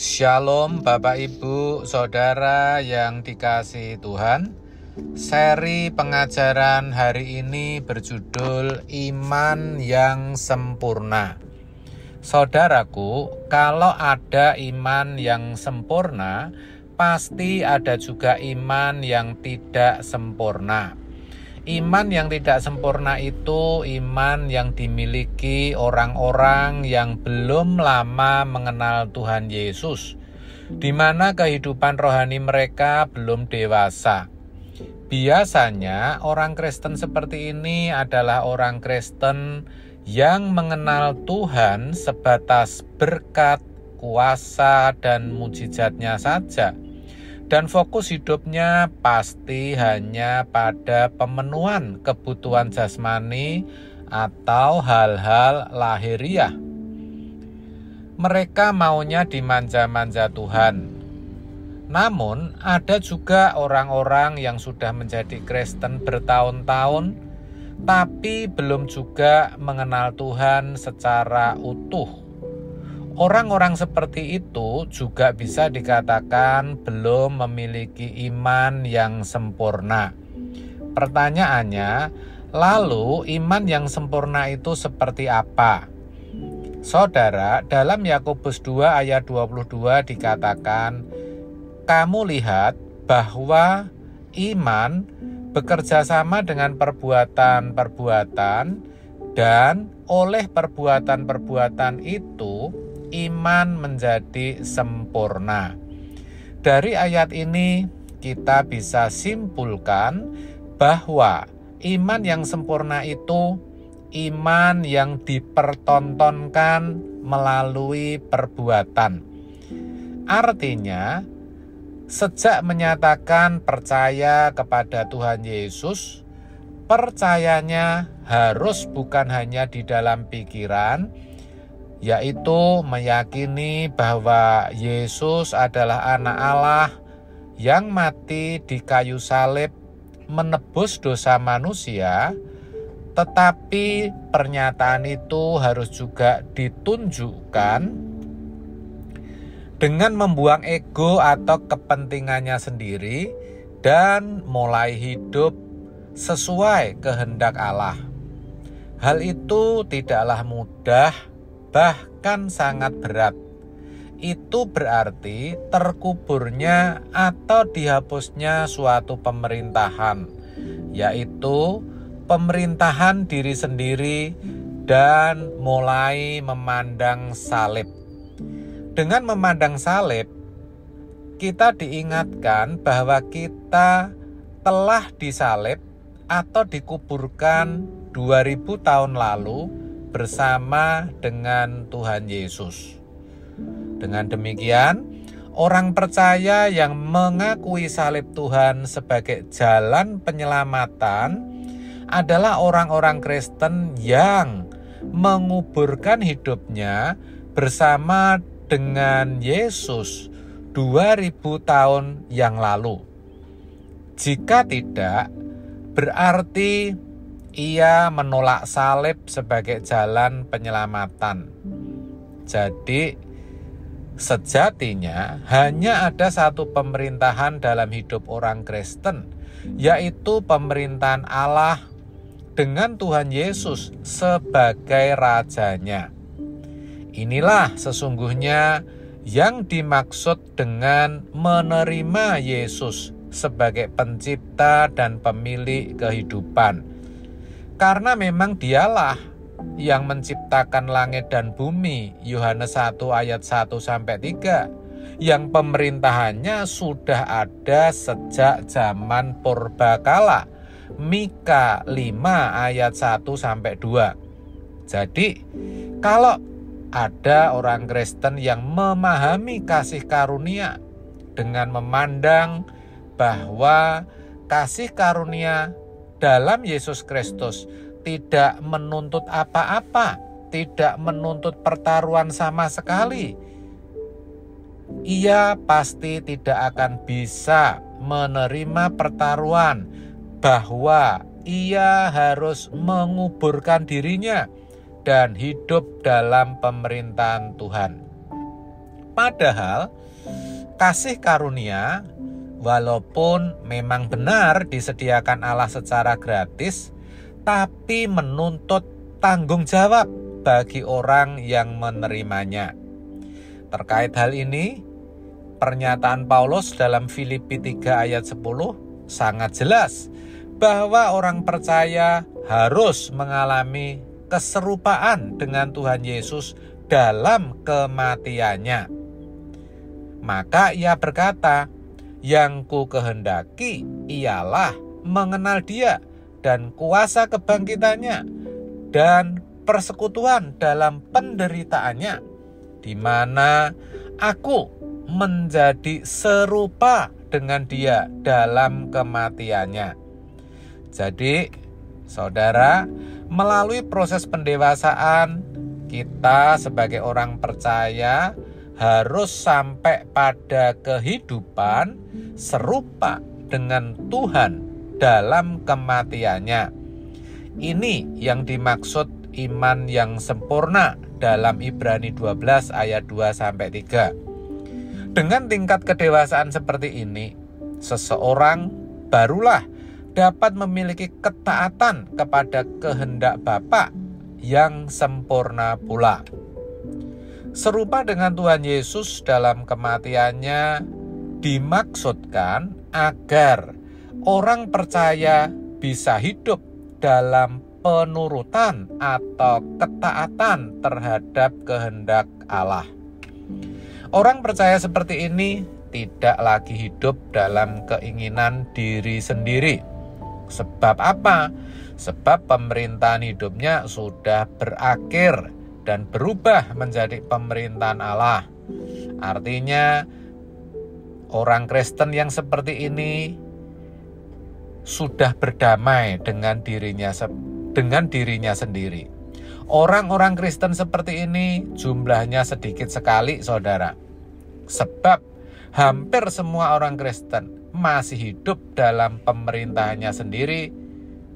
Shalom Bapak Ibu Saudara yang dikasihi Tuhan. Seri pengajaran hari ini berjudul Iman yang Sempurna. Saudaraku, kalau ada iman yang sempurna, pasti ada juga iman yang tidak sempurna. Iman yang tidak sempurna itu iman yang dimiliki orang-orang yang belum lama mengenal Tuhan Yesus, di mana kehidupan rohani mereka belum dewasa. Biasanya orang Kristen seperti ini adalah orang Kristen yang mengenal Tuhan sebatas berkat, kuasa, dan mujizatnya saja. Dan fokus hidupnya pasti hanya pada pemenuhan kebutuhan jasmani atau hal-hal lahiriah. Mereka maunya dimanja-manja Tuhan. Namun ada juga orang-orang yang sudah menjadi Kristen bertahun-tahun, tapi belum juga mengenal Tuhan secara utuh. Orang-orang seperti itu juga bisa dikatakan belum memiliki iman yang sempurna. Pertanyaannya, lalu iman yang sempurna itu seperti apa? Saudara, dalam Yakobus 2 ayat 22 dikatakan, "Kamu lihat bahwa iman bekerja sama dengan perbuatan-perbuatan, dan oleh perbuatan-perbuatan itu iman menjadi sempurna." Dari ayat ini kita bisa simpulkan bahwa iman yang sempurna itu iman yang dipertontonkan melalui perbuatan. Artinya, sejak menyatakan percaya kepada Tuhan Yesus, percayanya harus bukan hanya di dalam pikiran, yaitu meyakini bahwa Yesus adalah anak Allah yang mati di kayu salib menebus dosa manusia, tetapi pernyataan itu harus juga ditunjukkan dengan membuang ego atau kepentingannya sendiri dan mulai hidup sesuai kehendak Allah. Hal itu tidaklah mudah, bahkan sangat berat. Itu berarti terkuburnya atau dihapusnya suatu pemerintahan, yaitu pemerintahan diri sendiri, dan mulai memandang salib. Dengan memandang salib, kita diingatkan bahwa kita telah disalib atau dikuburkan 2000 tahun lalu bersama dengan Tuhan Yesus. Dengan demikian, orang percaya yang mengakui salib Tuhan sebagai jalan penyelamatan adalah orang-orang Kristen yang menguburkan hidupnya bersama dengan Yesus 2000 tahun yang lalu. Jika tidak, berarti ia menolak salib sebagai jalan penyelamatan. Jadi, sejatinya hanya ada satu pemerintahan dalam hidup orang Kristen, yaitu pemerintahan Allah dengan Tuhan Yesus sebagai rajanya. Inilah sesungguhnya yang dimaksud dengan menerima Yesus sebagai pencipta dan pemilik kehidupan. Karena memang dialah yang menciptakan langit dan bumi, Yohanes 1 ayat 1-3, yang pemerintahannya sudah ada sejak zaman purbakala, Mika 5 ayat 1-2. Jadi, kalau ada orang Kristen yang memahami kasih karunia dengan memandang bahwa kasih karunia dalam Yesus Kristus tidak menuntut apa-apa, tidak menuntut pertaruhan sama sekali, ia pasti tidak akan bisa menerima pertaruhan bahwa ia harus menguburkan dirinya dan hidup dalam pemerintahan Tuhan. Padahal kasih karunia, walaupun memang benar disediakan Allah secara gratis, tapi menuntut tanggung jawab bagi orang yang menerimanya. Terkait hal ini, pernyataan Paulus dalam Filipi 3 ayat 10 sangat jelas bahwa orang percaya harus mengalami keserupaan dengan Tuhan Yesus dalam kematiannya. Maka ia berkata, "Yang ku kehendaki ialah mengenal Dia dan kuasa kebangkitannya dan persekutuan dalam penderitaannya, di mana aku menjadi serupa dengan Dia dalam kematiannya." Jadi, saudara, melalui proses pendewasaan, kita sebagai orang percaya harus sampai pada kehidupan serupa dengan Tuhan dalam kematiannya. Ini yang dimaksud iman yang sempurna dalam Ibrani 12 ayat 2-3. Dengan tingkat kedewasaan seperti ini, seseorang barulah dapat memiliki ketaatan kepada kehendak Bapa yang sempurna pula. Serupa dengan Tuhan Yesus dalam kematiannya dimaksudkan agar orang percaya bisa hidup dalam penurutan atau ketaatan terhadap kehendak Allah. Orang percaya seperti ini tidak lagi hidup dalam keinginan diri sendiri. Sebab apa? Sebab pemerintahan hidupnya sudah berakhir dan berubah menjadi pemerintahan Allah. Artinya, orang Kristen yang seperti ini sudah berdamai dengan dirinya sendiri. Orang-orang Kristen seperti ini jumlahnya sedikit sekali, saudara. Sebab hampir semua orang Kristen masih hidup dalam pemerintahannya sendiri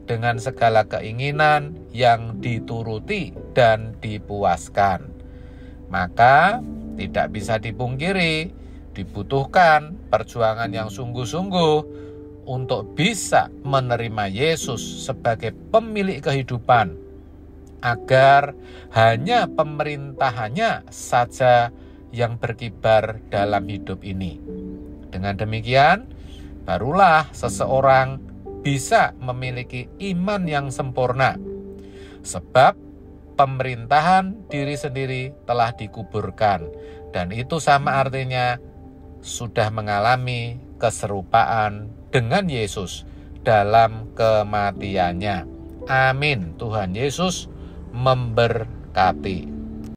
dengan segala keinginan yang dituruti dan dipuaskan. Maka tidak bisa dipungkiri, dibutuhkan perjuangan yang sungguh-sungguh untuk bisa menerima Yesus sebagai pemilik kehidupan, agar hanya pemerintahannya saja yang berkibar dalam hidup ini. Dengan demikian, barulah seseorang bisa memiliki iman yang sempurna, sebab pemerintahan diri sendiri telah dikuburkan, dan itu sama artinya sudah mengalami keserupaan dengan Yesus dalam kematiannya. Amin. Tuhan Yesus memberkati.